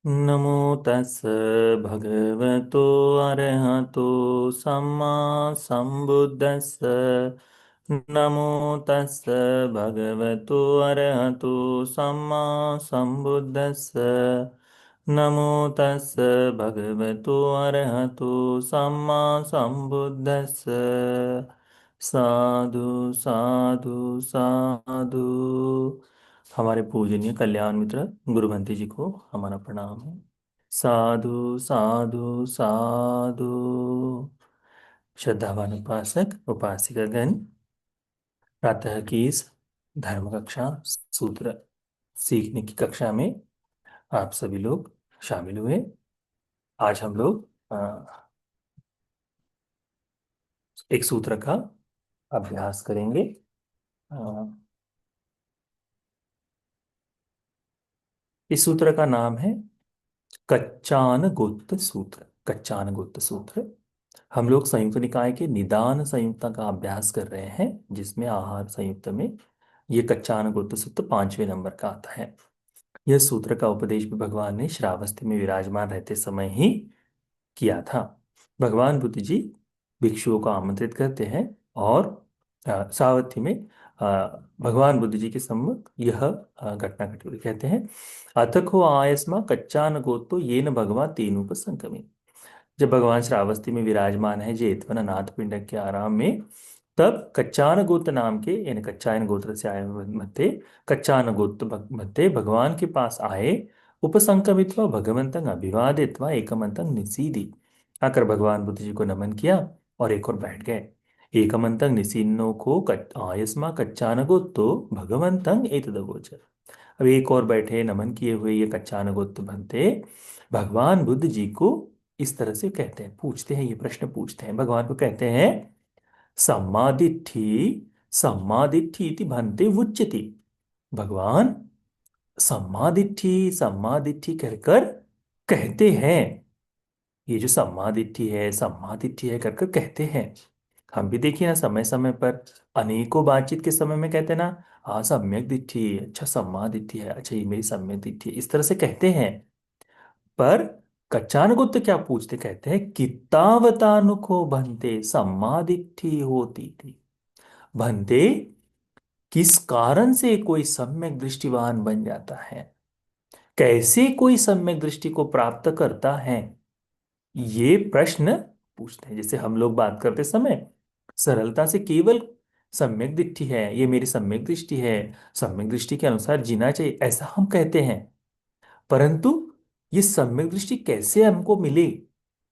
नमो तस् भगवतो अरहतो सम्मा सम्बुद्धस्स। नमो तस् भगवतो अरहतो सम्मा सम्बुद्धस्स। नमो तस् भगवतो अरहतो सम्मा सम्बुद्धस्स। साधु साधु साधु। हमारे पूजनीय कल्याण मित्र गुरुवंती जी को हमारा प्रणाम है। साधु साधु साधु। श्रद्धावान उपासक उपासिकागण, प्रातः की इस धर्म कक्षा सूत्र सीखने की कक्षा में आप सभी लोग शामिल हुए। आज हम लोग एक सूत्र का अभ्यास करेंगे। अ, इस सूत्र का नाम है कच्चानगोत्त सूत्र। कच्चानगोत्त सूत्र। हम लोग संयुक्त निकाय के निदान संयुक्ता का अभ्यास कर रहे हैं, जिसमें आहार संयुक्त में ये कच्चानगोत्त सूत्र 5वें नंबर का आता है। यह सूत्र का उपदेश भी भगवान ने श्रावस्ती में विराजमान रहते समय ही किया था। भगवान बुद्ध जी भिक्षुओं को आमंत्रित करते हैं और सावर्थी में अ, भगवान बुद्ध जी के सम्मुख यह घटना घटी हुई कहते हैं। अथको आयस्मा कच्चान गोतो ये न भगवान तेनुपसंकमे। जब भगवान श्रावस्ती में विराजमान है जेतवन नाथ पिंडक के आराम में, तब कच्चान गोत्र नाम के यानी कच्चायन गोत्र से आए हुए मध्य कच्चान गोत्र मध्य भगवान के पास आए। उपसंकमित्वा भगवंतं अभिवादित्वा एकमंतं निसीदि। आकर भगवान बुद्ध जी को नमन किया और एक और बैठ गए। एकमंतं निसीन्नो को आयस्मा कच्चान गोत्तो भगवंतं एतदगोचर। अब एक और बैठे नमन किए हुए ये कच्चान गोत्र बनते भगवान बुद्ध जी को इस तरह से कहते हैं, पूछते हैं, ये प्रश्न पूछते हैं भगवान को, कहते हैं सम्मादिट्ठी सम्मादिट्ठी इति भन्ते उच्यते। भगवान सम्मादिट्ठी सम्मादिट्ठी कहकर कहते हैं। ये जो सम्मादिट्ठी है कहकर कहते हैं। हम भी देखिए ना, समय समय पर अनेकों बातचीत के समय में कहते हैं ना, हाँ सम्यक दिट्ठी, अच्छा सम्मादिट्ठी है, अच्छा ये मेरी सम्यक दिट्ठी है, इस तरह से कहते हैं। पर कच्चानगुप्त क्या पूछते, कहते हैं कितावतानुको भन्ते सम्मादिट्ठी होती थी। भन्ते, किस कारण से कोई सम्यक दृष्टिवान बन जाता है, कैसे कोई सम्यक दृष्टि को प्राप्त करता है, ये प्रश्न पूछते हैं। जैसे हम लोग बात करते समय सरलता से केवल सम्यक दृष्टि है, ये मेरी सम्यक दृष्टि है, सम्यक दृष्टि के अनुसार जीना चाहिए, ऐसा हम कहते हैं। परंतु ये सम्यक दृष्टि कैसे हमको मिले,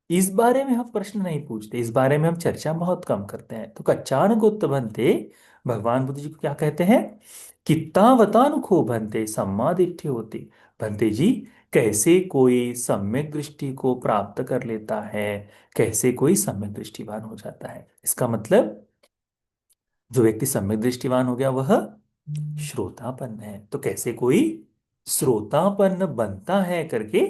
इस बारे में हम प्रश्न नहीं पूछते, इस बारे में हम चर्चा बहुत कम करते हैं। तो कच्चानगोत्त बनते भगवान बुद्ध जी को क्या कहते हैं, कित्तावतानुको बनते सम्मादिट्ठि होते। बनते जी, कैसे कोई सम्यक दृष्टि को प्राप्त कर लेता है, कैसे कोई सम्यक दृष्टिवान हो जाता है। इसका मतलब जो व्यक्ति सम्यक दृष्टिवान हो गया वह श्रोतापन्न है। तो कैसे कोई श्रोतापन्न बनता है करके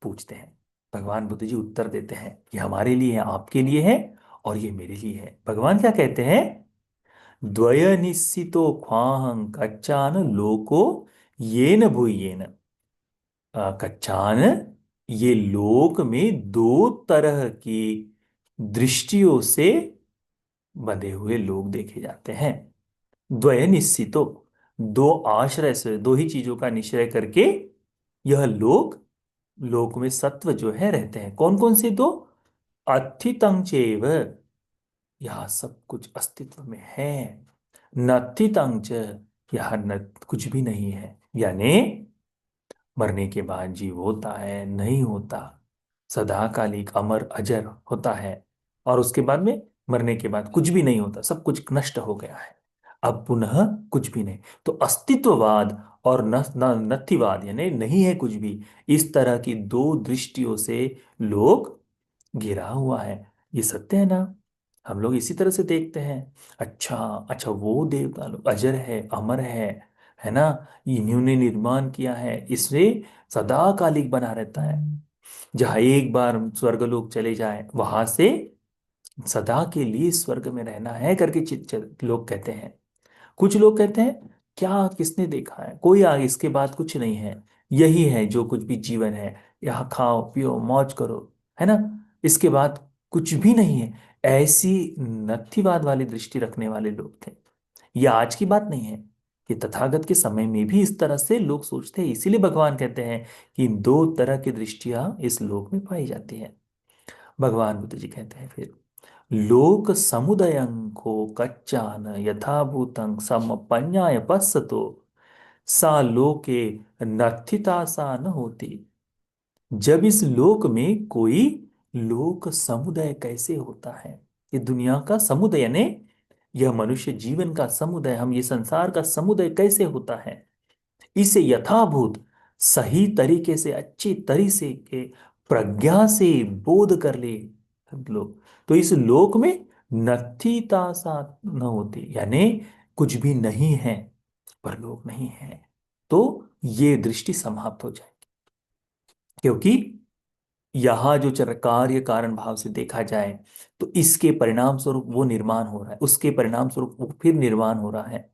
पूछते हैं। भगवान बुद्ध जी उत्तर देते हैं, ये हमारे लिए है, आपके लिए है, और ये मेरे लिए है। भगवान क्या कहते हैं, द्वय निश्चितो ख्वाहं कच्चान लोको येन भूयेन। कच्चान, ये लोक में दो तरह की दृष्टियों से बंधे हुए लोग देखे जाते हैं। द्वय निश्चितो, दो आश्रय से, दो ही चीजों का निश्चय करके यह लोक, लोक में सत्व जो है रहते हैं। कौन कौन से दो, अस्थितं चैव, यह सब कुछ अस्तित्व में है, नत्थितं च, यह न कुछ भी नहीं है, यानी मरने के बाद जीव होता है नहीं होता, सदाकालिक अमर अजर होता है, और उसके बाद में मरने के बाद कुछ भी नहीं होता, सब कुछ नष्ट हो गया है, अब पुनः कुछ भी नहीं। तो अस्तित्ववाद और नथिवाद यानी नहीं है कुछ भी, इस तरह की दो दृष्टियों से लोग घिरा हुआ है। ये सत्य है ना, हम लोग इसी तरह से देखते हैं। अच्छा अच्छा, वो देवता लोग अजर है अमर है ना, इन्होंने निर्माण किया है, इससे सदाकालिक बना रहता है। जहाँ एक बार स्वर्गलोक चले जाए वहां से सदा के लिए स्वर्ग में रहना है करके लोग कहते हैं। कुछ लोग कहते हैं क्या किसने देखा है, कोई आगे इसके बाद कुछ नहीं है। यही है जो कुछ भी जीवन है। यहाँ खाओ पियो मौज करो, है ना, इसके बाद कुछ भी नहीं है। ऐसी नत्थिवाद वाली दृष्टि रखने वाले लोग थे। ये आज की बात नहीं है, कि तथागत के समय में भी इस तरह से लोग सोचते हैं। इसीलिए भगवान कहते हैं कि दो तरह की दृष्टियां इस लोक में पाई जाती है। भगवान बुद्ध जी कहते हैं फिर, लोक समुदयं को कच्चान यथाभूतं समपन्याय पश्यतो सा लोके नत्थिता सा न होती। जब इस लोक में कोई लोक समुदाय कैसे होता है, ये दुनिया का समुदाय यानी यह मनुष्य जीवन का समुदाय, हम ये संसार का समुदाय कैसे होता है, इसे यथाभूत सही तरीके से अच्छी तरीके से के प्रज्ञा से बोध कर ले हम लोग, तो इस लोक में नत्थिता सा न होती, यानी कुछ भी नहीं है, परलोक नहीं है, तो ये दृष्टि समाप्त हो जाएगी। क्योंकि यहां जो चर कार्य कारण भाव से देखा जाए तो इसके परिणाम स्वरूप वो निर्माण हो रहा है, उसके परिणाम स्वरूप वो फिर निर्माण हो रहा है।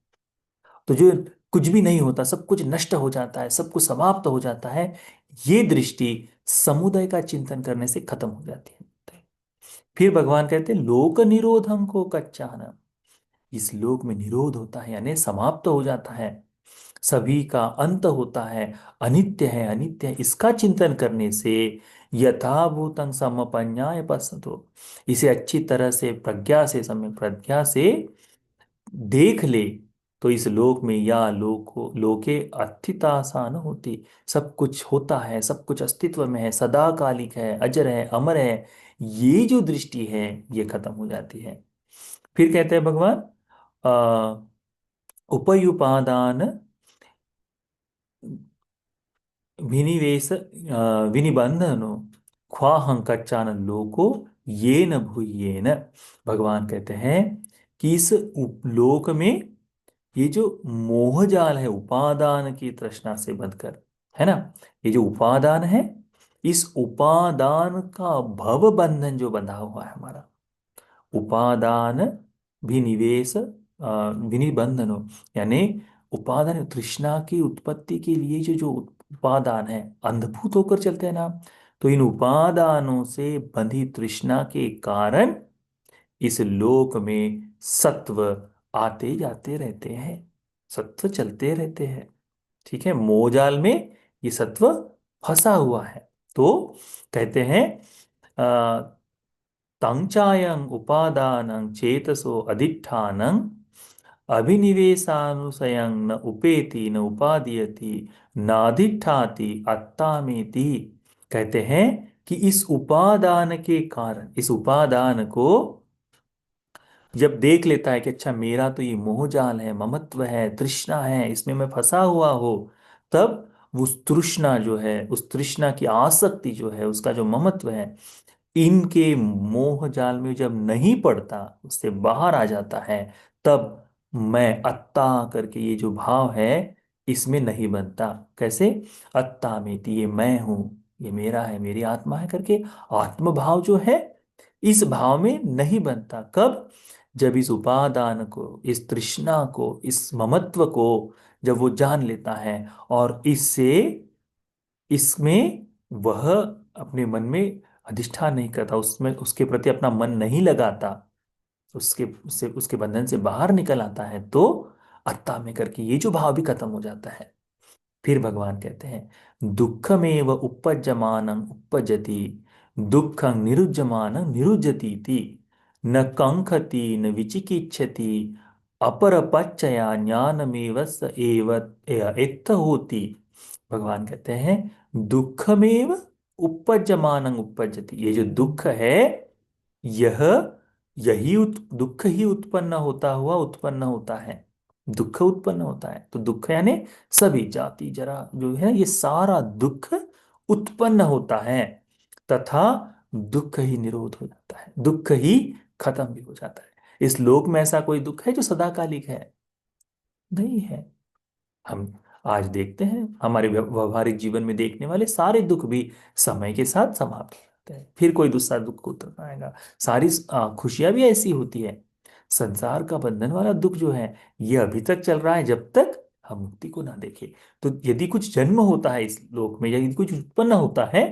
तो जो कुछ भी नहीं होता, सब कुछ नष्ट हो जाता है, सब कुछ समाप्त हो जाता है, ये दृष्टि समुदाय का चिंतन करने से खत्म हो जाती है। फिर भगवान कहते हैं लोक निरोधं को कच्चान, इस लोक में निरोध होता है यानी समाप्त हो जाता है, सभी का अंत होता है, अनित्य है, अनित्य है, इसका चिंतन करने से यथाभूतं समपन्याय पश्यतो, इसे अच्छी तरह से प्रज्ञा से, समय प्रज्ञा से देख ले, तो इस लोक में या लोको लोके अस्थितासान होती, सब कुछ होता है, सब कुछ अस्तित्व में है, सदाकालिक है, अजर है, अमर है, ये जो दृष्टि है ये खत्म हो जाती है। फिर कहते हैं भगवान उपयुपादान विनिवेश विनिबंधनो ख्वाहं कच्चान लोको ये न भूयेन। भगवान कहते हैं कि इस लोक में ये जो मोह जाल है उपादान की तृष्णा से बंधकर, है ना, ये जो उपादान है, इस उपादान का भव बंधन जो बंधा हुआ है हमारा, उपादान विनिवेश विनिबंधनो, यानी उपादान तृष्णा की उत्पत्ति के लिए जो जो उपादान है, अंधभूत होकर चलते हैं ना, तो इन उपादानों से बंधी तृष्णा के कारण इस लोक में सत्व आते जाते रहते हैं, सत्व चलते रहते हैं। ठीक है, मोहजाल में ये सत्व फंसा हुआ है। तो कहते हैं तंचायं उपादानं चेतसो अधिष्ठानं अभिनिवेशानुसयं न उपेति न उपादीयति नाधिष्ठाति अत्तामेति। कहते हैं कि इस उपादान के कारण, इस उपादान को जब देख लेता है कि अच्छा मेरा तो ये मोहजाल है, ममत्व है, तृष्णा है, इसमें मैं फंसा हुआ हो, तब उस तृष्णा जो है, उस तृष्णा की आसक्ति जो है, उसका जो ममत्व है, इनके मोह जाल में जब नहीं पड़ता, उससे बाहर आ जाता है, तब मैं अत्ता करके ये जो भाव है इसमें नहीं बनता। कैसे? अत्ता में ये मैं हूं, ये मेरा है, मेरी आत्मा है करके आत्म भाव जो है इस भाव में नहीं बनता। कब? जब इस उपादान को, इस तृष्णा को, इस ममत्व को जब वो जान लेता है और इससे, इसमें वह अपने मन में अधिष्ठान नहीं करता, उसमें उसके प्रति अपना मन नहीं लगाता, उसके बंधन से बाहर निकल आता है, तो अत्ता में करके ये जो भाव भी खत्म हो जाता है। फिर भगवान कहते हैं दुखमेव उपज्यमानं उपजति दुखं निरुज्यमानं निरुज्यति इति न कंखति न विचिकिच्छति अपरपच्चया ज्ञानमेव स एव एत्थ होति। भगवान कहते हैं दुखमेव उपज्यमानं उपजति, ये जो दुख है यह दुख ही उत्पन्न होता हुआ उत्पन्न होता है, दुख उत्पन्न होता है, तो दुख यानी सभी जाति जरा जो है ये सारा दुख उत्पन्न होता है, तथा दुख ही निरोध हो जाता है, दुख ही खत्म भी हो जाता है। इस लोक में ऐसा कोई दुख है जो सदाकालिक है? नहीं है। हम आज देखते हैं हमारे व्यवहारिक जीवन में देखने वाले सारे दुख भी समय के साथ समाप्त हो जाते हैं, फिर कोई दूसरा दुख उतर आएगा। सारी खुशियां भी ऐसी होती है। संसार का बंधन वाला दुख जो है ये अभी तक चल रहा है, जब तक हम मुक्ति को ना देखें। तो यदि कुछ जन्म होता है इस लोक में, यदि कुछ उत्पन्न होता है,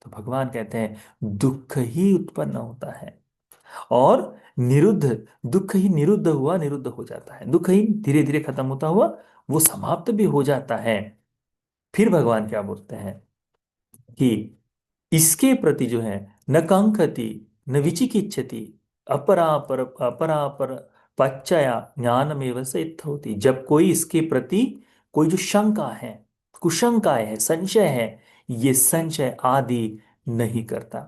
तो भगवान कहते हैं दुख ही उत्पन्न होता है। और निरुद्ध, दुख ही निरुद्ध हुआ निरुद्ध हो जाता है, दुख ही धीरे धीरे खत्म होता हुआ वो समाप्त भी हो जाता है। फिर भगवान क्या बोलते हैं कि इसके प्रति जो है न कांक्षति न विचिकिच्छति अपरापर अपरापर पच्चया ज्ञानमेव स इत्थ होती। जब कोई इसके प्रति कोई जो शंका है, कुशंकाएं है, संशय है, ये संशय आदि नहीं करता,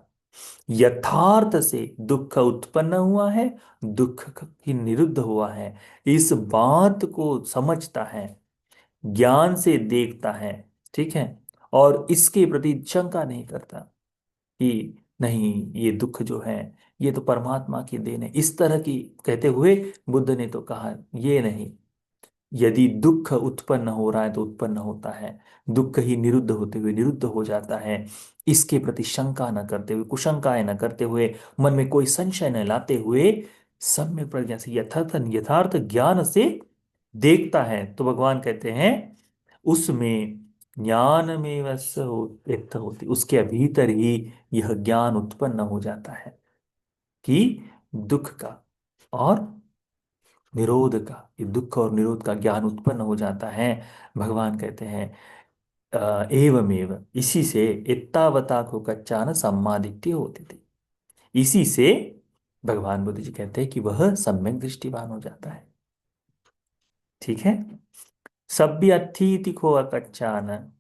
यथार्थ से दुख उत्पन्न हुआ है, दुख की निरुद्ध हुआ है, इस बात को समझता है, ज्ञान से देखता है, ठीक है, और इसके प्रति शंका नहीं करता कि नहीं ये दुख जो है ये तो परमात्मा की देन है, इस तरह की कहते हुए बुद्ध ने तो कहा ये नहीं, यदि दुख उत्पन्न हो रहा है तो उत्पन्न होता है, दुख ही निरुद्ध होते हुए निरुद्ध हो जाता है, इसके प्रति शंका न करते हुए, कुशंकाएं न करते हुए, मन में कोई संशय न लाते हुए, सम्यक प्रज्ञा से यथार्थ यथार्थ ज्ञान से देखता है, तो भगवान कहते हैं उसमें ज्ञान में वस व्यक्त होती, उसके भीतर ही यह ज्ञान उत्पन्न हो जाता है कि दुख का और निरोध का, ये दुख और निरोध का ज्ञान उत्पन्न हो जाता है। भगवान कहते हैं एवमेव, इसी से इत्तावता को कच्चा न सम्मादित्य होती थी, इसी से भगवान बुद्ध जी कहते हैं कि वह सम्यक दृष्टिवान हो जाता है। ठीक है, सभ्य अथिति को अकच्चान,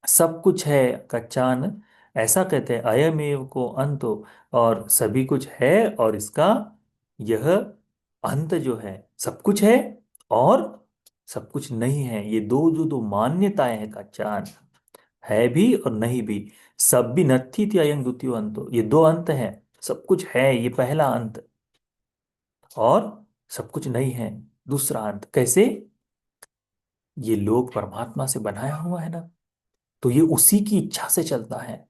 सब कुछ है कच्चान, ऐसा कहते हैं अयमेव को अंतो, और सभी कुछ है और इसका यह अंत जो है, सब कुछ है और सब कुछ नहीं है, ये दो जो दो मान्यताएं हैं, कच्चान है भी और नहीं भी, सब भी नत्थी थी अयं द्वितीय अंतो, ये दो अंत हैं, सब कुछ है ये पहला अंत, और सब कुछ नहीं है दूसरा अंत। कैसे? ये लोक परमात्मा से बनाया हुआ है ना, तो ये उसी की इच्छा से चलता है।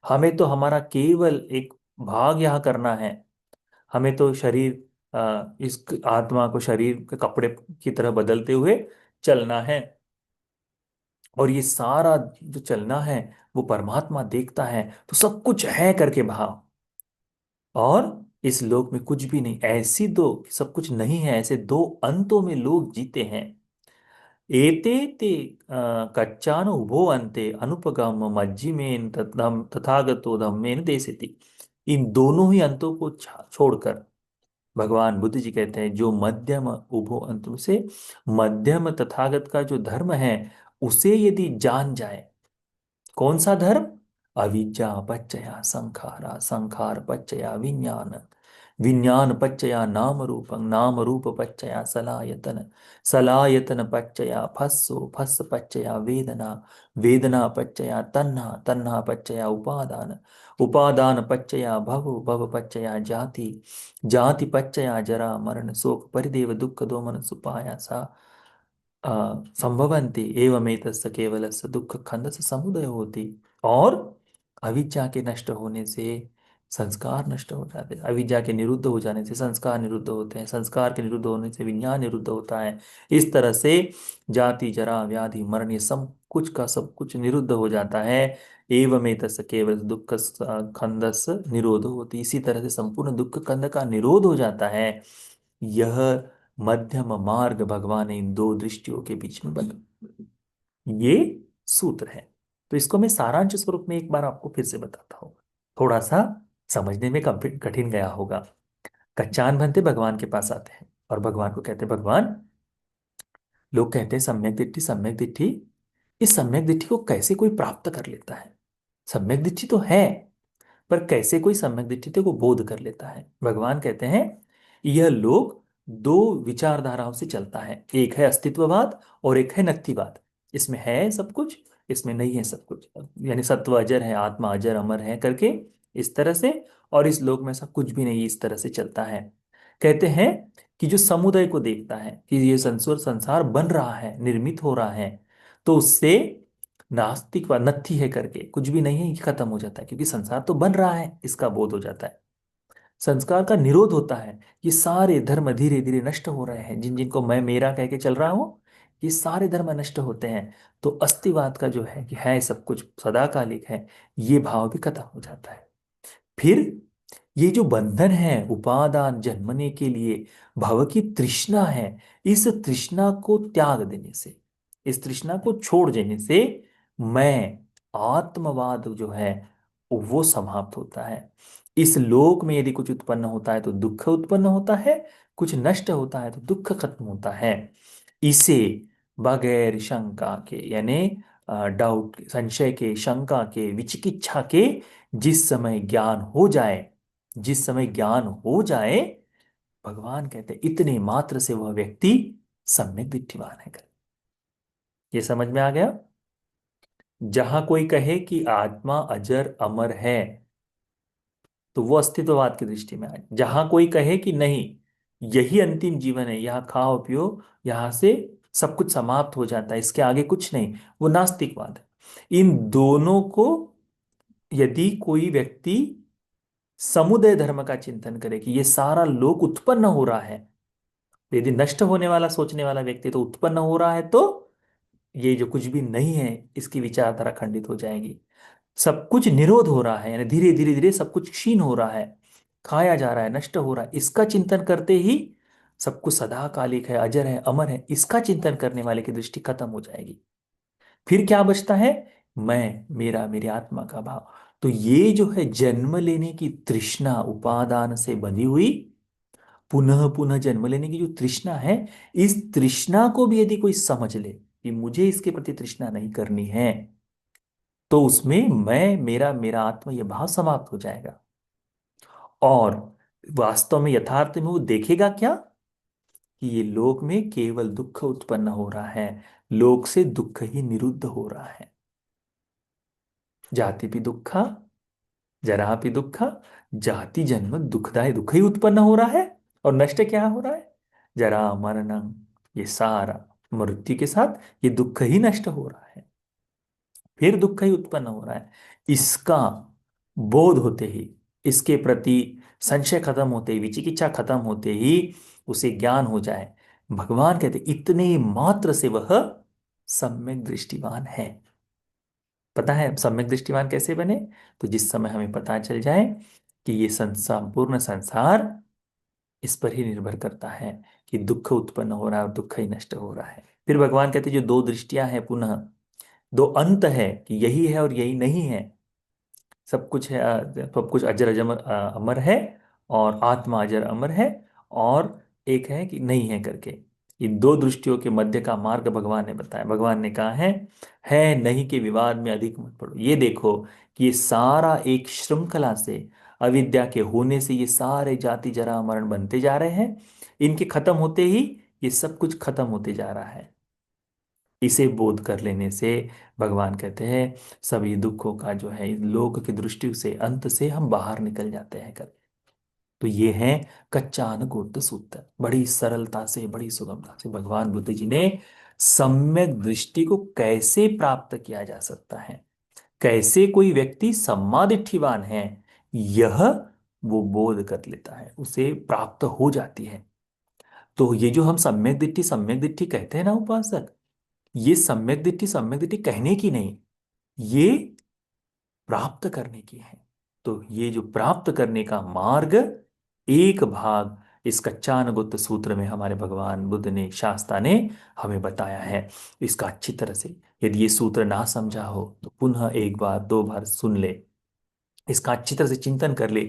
हमें तो हमारा केवल एक भाग यहाँ करना है, हमें तो शरीर इस आत्मा को शरीर के कपड़े की तरह बदलते हुए चलना है, और ये सारा जो चलना है वो परमात्मा देखता है, तो सब कुछ है करके भाव, और इस लोक में कुछ भी नहीं, ऐसी दो सब कुछ नहीं है, ऐसे दो अंतों में लोग जीते हैं। एते ते कच्चान उभो अन्ते अनुपगम मज्जिमेन तथागतो धम्मेन देसिति। इन दोनों ही अंतों को छोड़कर भगवान बुद्ध जी कहते हैं जो मध्यम उभो अंतों से मध्यम तथागत का जो धर्म है उसे यदि जान जाए, कौन सा धर्म? अविद्या पच्चया संखारा, संखार पच्चया विज्ञान, विज्ञान पच्चया नाम रूपं, नाम रूप पच्चया सलायतन, सलायतन पच्चया फस्सो, फस्स पच्चया वेदना, वेदना पच्चया तन्हा, तन्हा पच्चया उपादान, उपादान पच्चया भव, भव पच्चया जाति, जाति पच्चया जरा मरण शोक परिदेव दुख दोमन सुपायासा संभवन्ति एवमेतस्य केवलस्य दुख खंडस्य समुदय होती। और अविद्या के नष्ट होने से संस्कार नष्ट हो जाते हैं, अविद्या के निरुद्ध हो जाने से संस्कार निरुद्ध होते हैं, संस्कार के निरुद्ध होने से विज्ञान निरुद्ध होता है। इस तरह से जाति जरा व्याधि मरण ये सब कुछ का सब कुछ निरुद्ध हो जाता है। एवमेतस्य केवल दुख खंडस्य निरोध होती, इसी तरह से संपूर्ण दुख खंड का निरोध हो जाता है। यह मध्यम मार्ग भगवान ने इन दो दृष्टियों के बीच में बना, ये सूत्र है। तो इसको मैं सारांश स्वरूप में एक बार आपको फिर से बताता हूँ, थोड़ा सा समझने में कठिन गया होगा। कच्चान बनते भगवान के पास आते हैं और भगवान को कहते हैं भगवान, लोग कहते हैं सम्यक दृष्टि सम्यक दृष्टि, इस सम्यक दृष्टि को कैसे कोई प्राप्त कर लेता है? सम्यक दृष्टि तो है, पर कैसे कोई सम्यक दृष्टि को बोध कर लेता है? भगवान कहते हैं यह लोग दो विचारधाराओं से चलता है, एक है अस्तित्ववाद और एक है नत्थिवाद। इसमें है सब कुछ, इसमें नहीं है सब कुछ, यानी सत्व अजर है, आत्मा अजर अमर है करके इस तरह से, और इस लोक में ऐसा कुछ भी नहीं, इस तरह से चलता है। कहते हैं कि जो समुदाय को देखता है कि ये संसार संसार बन रहा है, निर्मित हो रहा है, तो उससे नास्तिक व नत्थी है करके कुछ भी नहीं है, ये खत्म हो जाता है, क्योंकि संसार तो बन रहा है इसका बोध हो जाता है। संस्कार का निरोध होता है, ये सारे धर्म धीरे धीरे नष्ट हो रहे हैं, जिन जिनको मैं मेरा कह के चल रहा हूं, ये सारे धर्म नष्ट होते हैं। तो अस्तिवाद का जो है कि है सब कुछ सदाकालिक है, ये भाव भी खत्म हो जाता है। फिर ये जो बंधन है, उपादान जन्मने के लिए भव की तृष्णा है, इस तृष्णा को त्याग देने से, इस तृष्णा को छोड़ देने से मैं आत्मवाद जो है वो समाप्त होता है। इस लोक में यदि कुछ उत्पन्न होता है तो दुख उत्पन्न होता है, कुछ नष्ट होता है तो दुख खत्म होता है। इसे बगैर शंका के, यानी डाउट, संशय के, शंका के, विचिकित्सा के जिस समय ज्ञान हो जाए, जिस समय ज्ञान हो जाए, भगवान कहते हैं इतने मात्र से वह व्यक्ति सम्यक दृष्टिवान है। ये समझ में आ गया? जहां कोई कहे कि आत्मा अजर अमर है तो वो अस्तित्ववाद की दृष्टि में आए। जहां कोई कहे कि नहीं, यही अंतिम जीवन है, यहाँ खाओ पियो, यहाँ से सब कुछ समाप्त हो जाता है, इसके आगे कुछ नहीं, वो नास्तिकवाद है। इन दोनों को यदि कोई व्यक्ति समुदय धर्म का चिंतन करे कि ये सारा लोक उत्पन्न हो रहा है, यदि नष्ट होने वाला सोचने वाला व्यक्ति तो उत्पन्न हो रहा है, तो ये जो कुछ भी नहीं है इसकी विचारधारा खंडित हो जाएगी। सब कुछ निरोध हो रहा है, यानी धीरे धीरे धीरे सब कुछ क्षीण हो रहा है, खाया जा रहा है, नष्ट हो रहा है, इसका चिंतन करते ही सब कुछ सदाकालिक है, अजर है, अमर है, इसका चिंतन करने वाले की दृष्टि खत्म हो जाएगी। फिर क्या बचता है? मैं, मेरा, मेरी आत्मा का भाव। तो ये जो है जन्म लेने की तृष्णा, उपादान से बंधी हुई, पुनः पुनः जन्म लेने की जो तृष्णा है, इस तृष्णा को भी यदि कोई समझ ले कि मुझे इसके प्रति तृष्णा नहीं करनी है, तो उसमें मैं, मेरा, मेरा आत्मा, यह भाव समाप्त हो जाएगा। और वास्तव में यथार्थ में वो देखेगा क्या? कि ये लोक में केवल दुख उत्पन्न हो रहा है, लोक से दुख ही निरुद्ध हो रहा है। जाति भी दुखा, जरा भी दुखा, जाति जन्म दुखदाई, दुख ही उत्पन्न हो रहा है। और नष्ट क्या हो रहा है? जरा मरण, ये सारा मृत्यु के साथ ये दुख ही नष्ट हो रहा है, फिर दुख ही उत्पन्न हो रहा है। इसका बोध होते ही, इसके प्रति संशय खत्म होते ही, विचिकित्सा खत्म होते ही उसे ज्ञान हो जाए, भगवान कहते इतने मात्र से वह सम्यक दृष्टिवान है। पता है सम्यक दृष्टिवान कैसे बने? तो जिस समय हमें पता चल जाए कि ये संपूर्ण संसार इस पर ही निर्भर करता है कि दुख उत्पन्न हो रहा है और दुख ही नष्ट हो रहा है। फिर भगवान कहते जो दो दृष्टियां हैं, पुनः दो अंत है कि यही है और यही नहीं है, सब कुछ है, सब कुछ अजर अजर अमर है, और आत्मा अजर अमर है, और एक है कि नहीं है करके। इन दो दृष्टियों के मध्य का मार्ग भगवान ने बताया। भगवान ने कहा है नहीं के विवाद में अधिक मत पड़ो। ये देखो कि ये सारा एक श्रृंखला से, अविद्या के होने से ये सारे जाति जरा मरण बनते जा रहे हैं, इनके खत्म होते ही ये सब कुछ खत्म होते जा रहा है। इसे बोध कर लेने से भगवान कहते हैं सभी दुखों का जो है लोक की दृष्टि से, अंत से हम बाहर निकल जाते हैं कर। तो ये है कच्चानगोट सूत्र। बड़ी सरलता से, बड़ी सुगमता से भगवान बुद्ध जी ने सम्यक दृष्टि को कैसे प्राप्त किया जा सकता है, कैसे कोई व्यक्ति सम्मादिठीवान है, यह वो बोध कर लेता है, उसे प्राप्त हो जाती है। तो ये जो हम सम्यक दृष्टि कहते हैं ना उपासक, ये सम्यक दृष्टि कहने की नहीं, ये प्राप्त करने की है। तो ये जो प्राप्त करने का मार्ग, एक भाग इस कच्चानगुत्त सूत्र में हमारे भगवान बुद्ध ने, शास्त्रा ने हमें बताया है। इसका अच्छी तरह से यदि ये सूत्र ना समझा हो तो पुनः एक बार दो बार सुन ले, इसका अच्छी तरह से चिंतन कर ले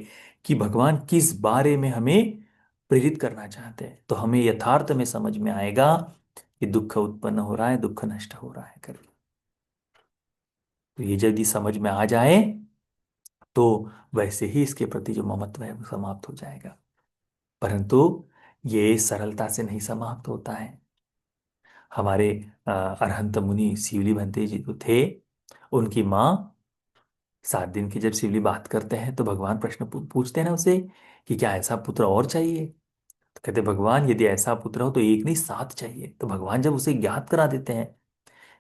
कि भगवान किस बारे में हमें प्रेरित करना चाहते हैं, तो हमें यथार्थ में समझ में आएगा कि दुख उत्पन्न हो रहा है, दुख नष्ट हो रहा है करके। तो ये यदि समझ में आ जाए तो वैसे ही इसके प्रति जो ममत्व है वो समाप्त हो जाएगा। परंतु ये सरलता से नहीं समाप्त होता है। हमारे अरहंत मुनि शिवली भंते जी जो थे, उनकी माँ 7 दिन की जब शिवली बात करते हैं तो भगवान प्रश्न पूछते हैं ना उसे कि क्या ऐसा पुत्र और चाहिए? तो कहते भगवान यदि ऐसा पुत्र हो तो एक नहीं 7 चाहिए। तो भगवान जब उसे ज्ञात करा देते हैं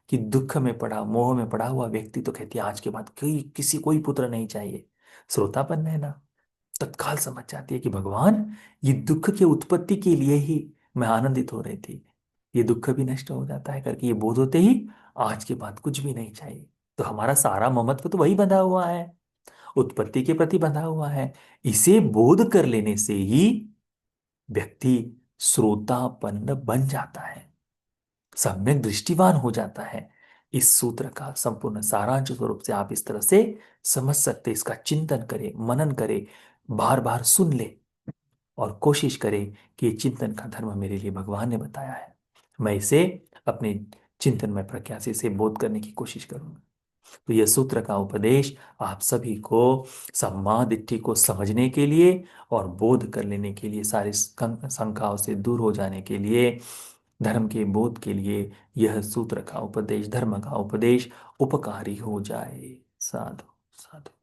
कि दुख में पड़ा, मोह में पड़ा हुआ व्यक्ति तो कहती है आज के बाद कोई पुत्र नहीं चाहिए। श्रोतापन है ना, तत्काल समझ जाती है कि भगवान ये दुख के उत्पत्ति के लिए ही मैं आनंदित हो रही थी, ये दुख भी नष्ट हो जाता है करके ये बोध होते ही आज के बाद कुछ भी नहीं चाहिए। तो हमारा सारा ममत्व तो वही बंधा हुआ है, उत्पत्ति के प्रति बंधा हुआ है। इसे बोध कर लेने से ही व्यक्ति श्रोतापन्न बन जाता है, सम्यक दृष्टिवान हो जाता है। इस सूत्र का संपूर्ण सारांश स्वरूप से आप इस तरह से समझ सकते, इसका चिंतन करें, मनन करें, बार बार सुन ले और कोशिश करें कि ये चिंतन का धर्म मेरे लिए भगवान ने बताया है, मैं इसे अपने चिंतन में प्रक्रिया से बोध करने की कोशिश करूंगा। तो यह सूत्र का उपदेश आप सभी को सम्मा दिट्ठी को समझने के लिए और बोध कर लेने के लिए, सारी शंकाओं से दूर हो जाने के लिए, धर्म के बोध के लिए यह सूत्र का उपदेश, धर्म का उपदेश उपकारी हो जाए। साधु साधु।